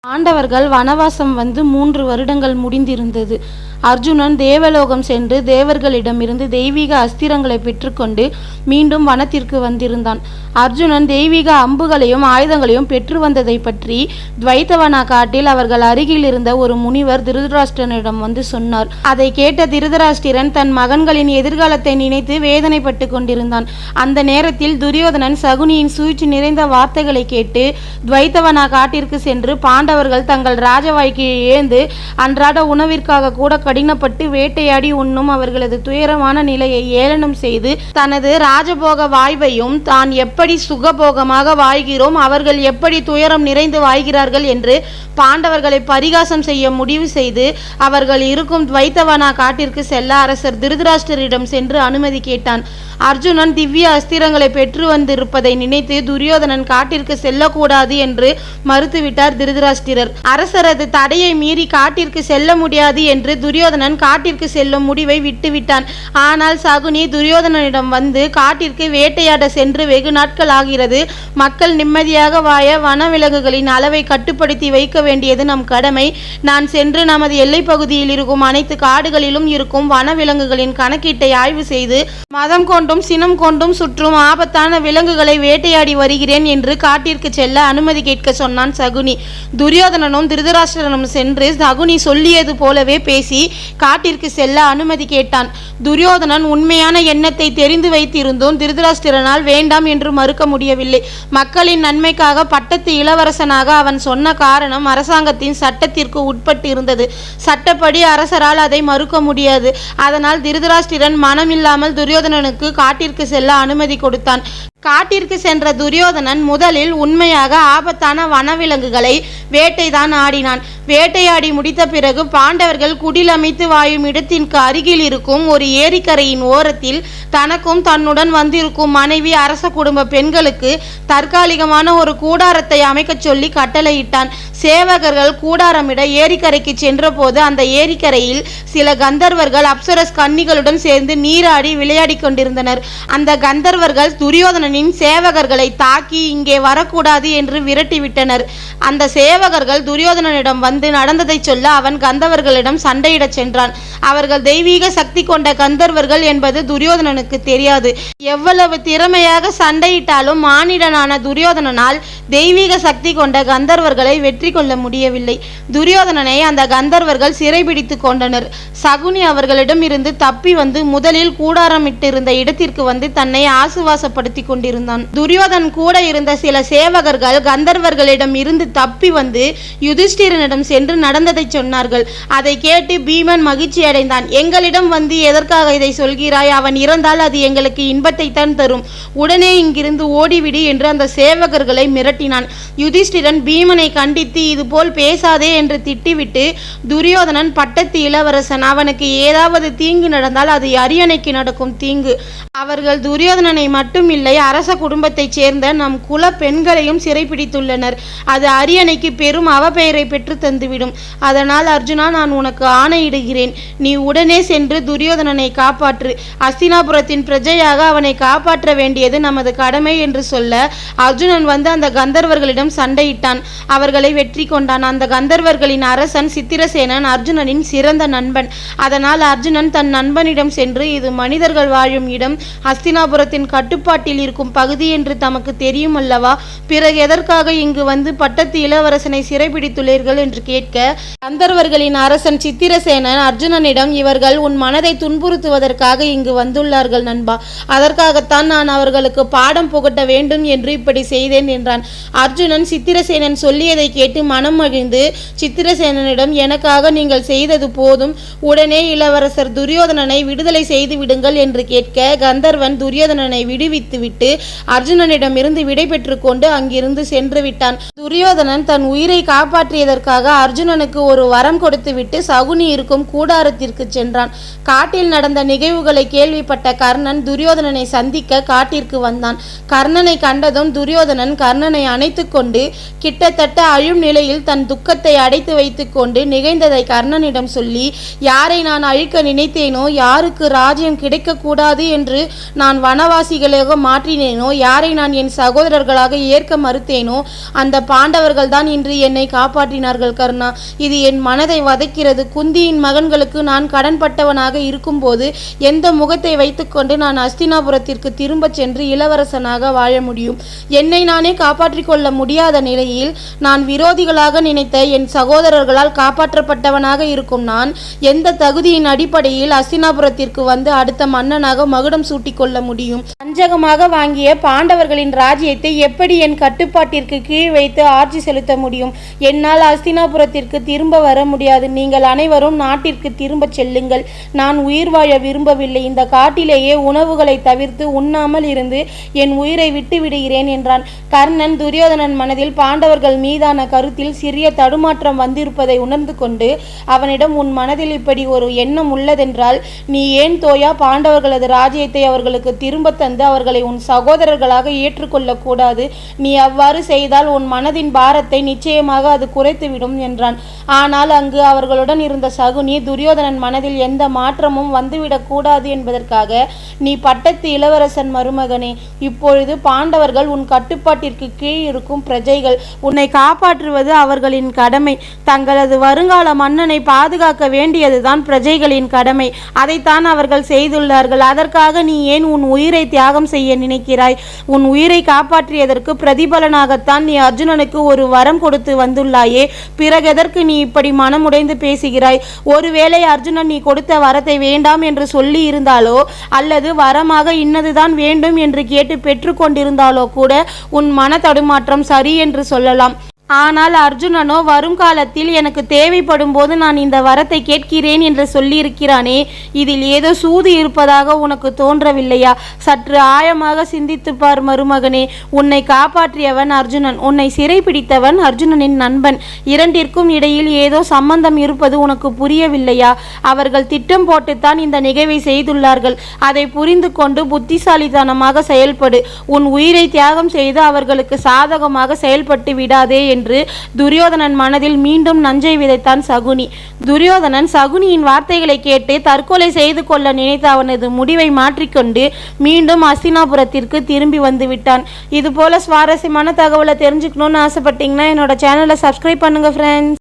பாண்டவர்கள் வனவாசம் வந்து 3 வருடங்கள் முடிந்திருந்தது. அர்ஜுனன் தேவலோகம் சென்று தேவர்களிடமிருந்து தெய்வீக அஸ்திரங்களை பெற்றுக்கொண்டு மீண்டும் வனத்திற்கு வந்திருந்தான். அர்ஜுனன் தெய்வீக அம்புகளையும் ஆயுதங்களையும் பெற்று வந்ததை பற்றி துவைத்தவனா காட்டில் அவர்கள் அருகில் இருந்த ஒரு முனிவர் திருதராஷ்டிரனிடம் வந்து சொன்னார். அதை கேட்ட திருதராஷ்டிரன் தன் மகன்களின் எதிர்காலத்தை நினைத்து வேதனைப்பட்டு கொண்டிருந்தான். அந்த நேரத்தில் துரியோதனன் சகுனியின் சூழ்ச்சி நிறைந்த வார்த்தைகளை கேட்டு துவைத்தவனா காட்டிற்கு சென்று பாண்டவர்கள் தங்கள் ராஜவாய்க்கு ஏந்து அன்றாட உணவிற்காக கூட கடினப்பட்டு வேட்டையாடி உண்ணும் அவர்களது துயரமான நிலையை ஏளனம் செய்து தனது ராஜபோக வாழ்வையும் தான் எப்படி சுகபோகமாக வாழ்கிறோம், அவர்கள் எப்படி துயரம் நிறைந்து வாழ்கிறார்கள் என்று பாண்டவர்களை பரிகாசம் செய்ய முடிவு செய்து அவர்கள் இருக்கும் துவைத்தவனா காட்டிற்கு செல்ல அரசர் திருதராஷ்டிரரிடம் சென்று அனுமதி கேட்டான். அர்ஜுனன் திவ்ய அஸ்திரங்களை பெற்று வந்திருப்பதை நினைத்து துரியோதனன் காட்டிற்கு செல்லக்கூடாது என்று மறுத்துவிட்டார் திருதராஷ்டிரர். அரசரது தடையை மீறி காட்டிற்கு செல்ல முடியாது என்று துரியோதனன் காட்டிற்கு செல்லும் முடிவை விட்டுவிட்டான். ஆனால் சகுனி துரியோதனனிடம் வந்து காட்டிற்கு வேட்டையாட சென்று வெகு நாட்கள் ஆகிறது, மக்கள் நிம்மதியாக வாழ வனவிலங்குகளின் அளவை கட்டுப்படுத்தி வைக்க வேண்டியது நம் கடமை. நான் சென்று நமது எல்லை பகுதியில் இருக்கும் அனைத்து காடுகளிலும் இருக்கும் வனவிலங்குகளின் கணக்கீட்டை ஆய்வு செய்து மதம் கொண்டும் சினம் கொண்டும் சுற்றும் ஆபத்தான விலங்குகளை வேட்டையாடி வருகிறேன் என்று காட்டிற்கு செல்ல அனுமதி கேட்க சொன்னான் சகுனி. துரியோதனனும் திருதராஷ்டிரனும் சென்று சகுனி சொல்லியது போலவே பேசி காட்டிற்கு செல்ல அனுமதி கேட்டான். துரியோதனன் உண்மையான எண்ணத்தை தெரிந்து வைத்திருந்தும் திருதராஷ்டிரனால் வேண்டாம் என்று மறுக்க முடியவில்லை. மக்களின் நன்மைக்காக பட்டத்து இளவரசனாக அவன் சொன்ன காரணம் அரசாங்கத்தின் சட்டத்திற்கு உட்பட்டு இருந்தது. சட்டப்படி அரசரால் அதை மறுக்க முடியாது. அதனால் திருதராஷ்டிரன் மனமில்லாமல் துரியோதனனுக்கு காட்டிற்கு செல்ல அனுமதி கொடுத்தான். காட்டிற்கு சென்ற துரியோதனன் முதலில் உண்மையாக ஆபத்தான வனவிலங்குகளை வேட்டைதான் ஆடினான். வேட்டையாடி முடித்த பிறகு பாண்டவர்கள் குடில் அமைத்து வாயும் இடத்திற்கு அருகில் இருக்கும் ஒரு ஏரிக்கரையின் ஓரத்தில் தனக்கும் தன்னுடன் வந்திருக்கும் மனைவி அரச குடும்ப பெண்களுக்கு தற்காலிகமான ஒரு கூடாரத்தை அமைக்க சொல்லி கட்டளையிட்டான். சேவகர்கள் கூடாரமிட ஏரிக்கரைக்கு சென்றபோது அந்த ஏரிக்கரையில் சில கந்தர்வர்கள் அப்சரஸ் கன்னிகளுடன் சேர்ந்து நீராடி விளையாடி கொண்டிருந்தனர். அந்த கந்தர்வர்கள் துரியோதனனின் சேவகர்களை தாக்கி இங்கே வரக்கூடாது என்று விரட்டிவிட்டனர். அந்த சேவகர்கள் துரியோதனனிடம் வந்து நடந்ததை சொல்ல அவன் கந்தர்வர்களிடம் சண்டையிடச் சென்றான். அவர்கள் தெய்வீக சக்தி கொண்ட கந்தர்வர்கள் என்பது துரியோதனனுக்கு தெரியாது. எவ்வளவு திறமையாக சண்டையிட்டாலும் மானிடனான துரியோதனனால் தெய்வீக சக்தி கொண்ட கந்தர்வர்களை வெற்றி கொள்ள முடியவில்லை. துரியோதனனை அந்த கந்தர்வர்கள் சிறைபிடித்து கொண்டனர். சகுனி அவர்களிடம் இருந்து தப்பி வந்து முதலில் கூடாரமிட்டிருந்த இடத்திற்கு வந்து தன்னை ஆசுவாசப்படுத்தி கொண்டிருந்தான். துரியோதன் கூட இருந்த சில சேவகர்கள் கந்தர்வர்களிடம் இருந்து தப்பி வந்து யுதிஷ்டிரனிடம் சென்று நடந்ததை சொன்னார்கள். அதை கேட்டு பீமன் மகிழ்ச்சி அடைந்தான். எங்களிடம் வந்து எதற்காக இதை சொல்கிறாய்? அவன் இறந்தால் அது எங்களுக்கு இன்பத்தை தான் தரும். உடனே இங்கிருந்து ஓடிவிடு என்று அந்த சேவகர்களை மிரட்டினான். யுதிஷ்டிரன் பீமனை கண்டித்து இதுபோல் பேசாதே என்று திட்டிவிட்டு துரியோதனன் பட்டத்து இளவரசன், அவனுக்கு ஏதாவது தீங்கு நடந்தால் அது அரியணைக்கு நடக்கும் தீங்கு. அவர்கள் துரியோதனனை மட்டும் இல்லை, அரச குடும்பத்தைச் சேர்ந்த நம் குல பெண்களையும் சிறைப்பிடித்துள்ளனர். அது அரியணைக்கு பெரும் அவப்பெயரை பெற்று தந்துவிடும். அதனால் அர்ஜுனா, நான் உனக்கு ஆணையிடுகிறேன், நீ உடனே சென்று துரியோதனனை காப்பாற்று. அஸ்தினாபுரத்தின் பிரஜையாக அவனை காப்பாற்ற வேண்டியது நமது கடமை என்று சொல்ல அர்ஜுனன் வந்து அந்த கந்தர்வர்களிடம் சண்டையிட்டான். அவர்களை வெற்றி கொண்டான். அந்த கந்தர்வர்களின் அரசன் சித்திரசேனன் அர்ஜுனனின் சிறந்த நண்பன். அதனால் அர்ஜுனன் தன் நண்பனிடம் சென்று, இது மனிதர்கள் வாழும் இடம், அஸ்தினாபுரத்தின் கட்டுப்பாட்டில் இருக்கும் பகுதி என்று தமக்கு தெரியும் அல்லவா? பிறகு எதற்காக இங்கு வந்து பட்டத்து இளவரசனை சிறைபிடித்துள்ளீர்கள் என்று கேட்க கந்தர்வர்களின் அரசன் சித்திரசேனன் அர்ஜுனனிடம், இவர்கள் உன் மனதை துன்புறுத்துவதற்காக இங்கு வந்துள்ளார்கள் நண்பா. அதற்காகத்தான் நான் அவர்களுக்கு பாடம் புகட்ட வேண்டும் என்று இப்படி செய்தேன் என்றான். அர்ஜுனன் சித்திரசேனன் சொல்லியதை கேட்டு மனம் மகிழ்ந்து சித்திரசேனனிடம், எனக்காக நீங்கள் செய்தது போதும், உடனே இளவரசர் துரியோதனனை விடுதலை செய்து விடுங்கள் என்று கேட்க கந்தர்வன் துரியோதனனை விடுவித்துவிட்டு அர்ஜுனனிடமிருந்து விடை பெற்று கொண்டு அங்கிருந்து சென்று விட்டான். துரியோதனன் தன் உயிரை காப்பாற்றியதற்காக அர்ஜுனனுக்கு ஒரு வரம் கொடுத்துவிட்டு சகுனி இருக்கும் கூடாரத்திற்கு சென்றான். காட்டில் நடந்த நிகழ்வுகளை கேள்விப்பட்ட கர்ணன் துரியோதனனை சந்திக்க காட்டிற்கு வந்தான். கர்ணனை கண்டதும் துரியோதனன் கர்ணனை கர்ணனை அணைத்து கொண்டு கிட்டத்தட்ட அழும் நிலையில் தன் துக்கத்தை அடைத்து வைத்து கொண்டு நிகழ்ந்ததை கர்ணனிடம் சொல்லி, யாரை நான் அழிக்க நினைத்தேனோ, யாருக்கு ராஜ்யம் கிடைக்கக்கூடாது என்று நான் வனவாசிகளாக மாற்றினேனோ, யாரை நான் என் சகோதரர்களாக ஏற்க மறுத்தேனோ, அந்த பாண்டவர்கள் தான் இன்று என்னை காப்பாற்றினார்கள் கர்ணா. இது என் மனதை வதைக்கிறது. குந்தியின் மகன்களுக்கு நான் கடன்பட்டவனாக இருக்கும்போது எந்த முகத்தை வைத்துக்கொண்டு நான் அஸ்தினாபுரத்திற்கு திரும்ப சென்று இளவரசனாக வாழ முடியும்? என்னை நானே காப்பாற்றிக் கொள்ள முடியாத நிலையில் நான் விரோதிகளாக நினைத்த என் சகோதரர்களால் காப்பாற்றப்பட்டவனாக இருக்கும் நான் எந்த தகுதியின் அடிப்படையில் அஸ்தினாபுரத்திற்கு வந்து அடுத்த மன்னனாக மகுடம் சூட்டிக் கொள்ள முடியும்? பஞ்சகமாக வாங்கிய பாண்டவர்களின் ராஜ்யத்தை எப்படி என் கட்டுப்பாட்டிற்கு கீழ் வைத்து ஆட்சி செலுத்த முடியும்? என்னால் அஸ்தினாபுரத்திற்கு திரும்ப வர முடியாது. நீங்கள் அனைவரும் நாட்டிற்கு திரும்ப செல்லுங்கள். நான் உயிர் வாழ விரும்பவில்லை. இந்த காட்டிலேயே உணவுகளை தவிர்த்து உண்ணாமல் இருந்து என் உயிரை விட்டு விடுகிறேன் என்றான். கர்ணன் துரியோதனன் மனதில் பாண்டவர்கள் மீதான கருத்தில் சிறிய தடுமாற்றம் வந்திருப்பதை உணர்ந்து கொண்டு அவனிடம், உன் மனதில் இப்படி ஒரு எண்ணம் உள்ளதென்றால் நீ ஏன் தோயா பாண்டவர்களது ராஜ்யத்தை அவர்களுக்கு திரும்ப தந்து அவர்களை உன் சகோதரர்களாக ஏற்றுக்கொள்ள கூடாது? நீ அவ்வாறு செய்தால் உன் மனதின் பாரத்தை நிச்சயமாக அது குறைத்துவிடும் என்றான். ஆனால் அங்கு அவர்களுடன் இருந்த சகுனி, துரியோதனன் மனதில் எந்த மாற்றமும் வந்துவிடக் கூடாது என்பதற்காக, நீ பட்டத்து இளவரசன் மருமகனே, இப்பொழுது பாண்டவர்கள் உன் கட்டுப்பாட்டிற்கு கீழ் இருக்கும் பிரஜைகள். உன்னை காப்பாற்றுவது அவர்களின் கடமை. தங்களது வருங்கால மன்னனை பாதுகாக்க வேண்டியதுதான் பிரஜைகளின் கடமை. அதைத்தான் அவர்கள் செய்துள்ளார்கள். அதற்காக நீ ஏன் உன் உயிரை தியாகம் செய்ய நினைக்கிறாய்? உன் உயிரை காப்பாற்றியதற்கு பிரதிபலனாகத்தான் நீ அர்ஜுனனுக்கு ஒரு வரம் கொடுத்து வந்துள்ளாயே. பிறகெதற்கு நீ இப்படி மனமுடைந்து பேசுகிறாய்? ஒருவேளை அர்ஜுனன் நீ கொடுத்த வரத்தை வேண்டாம் என்று சொல்லி இருந்தாலோ, அல்லது வரமாக இன்னதுதான் வேண்டும் என்று கேட்டு பெற்று கொண்டிருந்தாலோ கூட உன் மன தடுமாற்றம் சரி என்று சொல்லலாம். ஆனால் அர்ஜுனனோ வரும் காலத்தில் எனக்கு தேவைப்படும் போது நான் இந்த வரத்தை கேட்கிறேன் என்று சொல்லியிருக்கிறானே, இதில் ஏதோ சூது இருப்பதாக உனக்கு தோன்றவில்லையா? சற்று ஆழமாக சிந்தித்துப்பார் மருமகனே. உன்னை காப்பாற்றியவன் அர்ஜுனன், உன்னை சிறை பிடித்தவன் அர்ஜுனனின் நண்பன். இரண்டிற்கும் இடையில் ஏதோ சம்பந்தம் இருப்பது உனக்கு புரியவில்லையா? அவர்கள் திட்டம் போட்டுத்தான் இந்த நிகழ்வை செய்துள்ளார்கள். அதை புரிந்து கொண்டு புத்திசாலித்தனமாக செயல்படு. உன் உயிரை தியாகம் செய்து அவர்களுக்கு சாதகமாக செயல்பட்டு விடாதே என்று துரியோதனன் மனதில் மீண்டும் நஞ்சை விதைத்தான் சகுனி. துரியோதனன் சகுனியின் வார்த்தைகளை கேட்டு தற்கொலை செய்து கொள்ள நினைத்த அவனது முடிவை மாற்றிக்கொண்டு மீண்டும் அஸ்தினாபுரத்திற்கு திரும்பி வந்து விட்டான். இது போல சுவாரஸ்யமான தகவலை தெரிஞ்சுக்கணும்னு ஆசைப்பட்டீங்கன்னா என்னோட சேனலை சப்ஸ்கிரைப் பண்ணுங்க ஃப்ரெண்ட்ஸ்.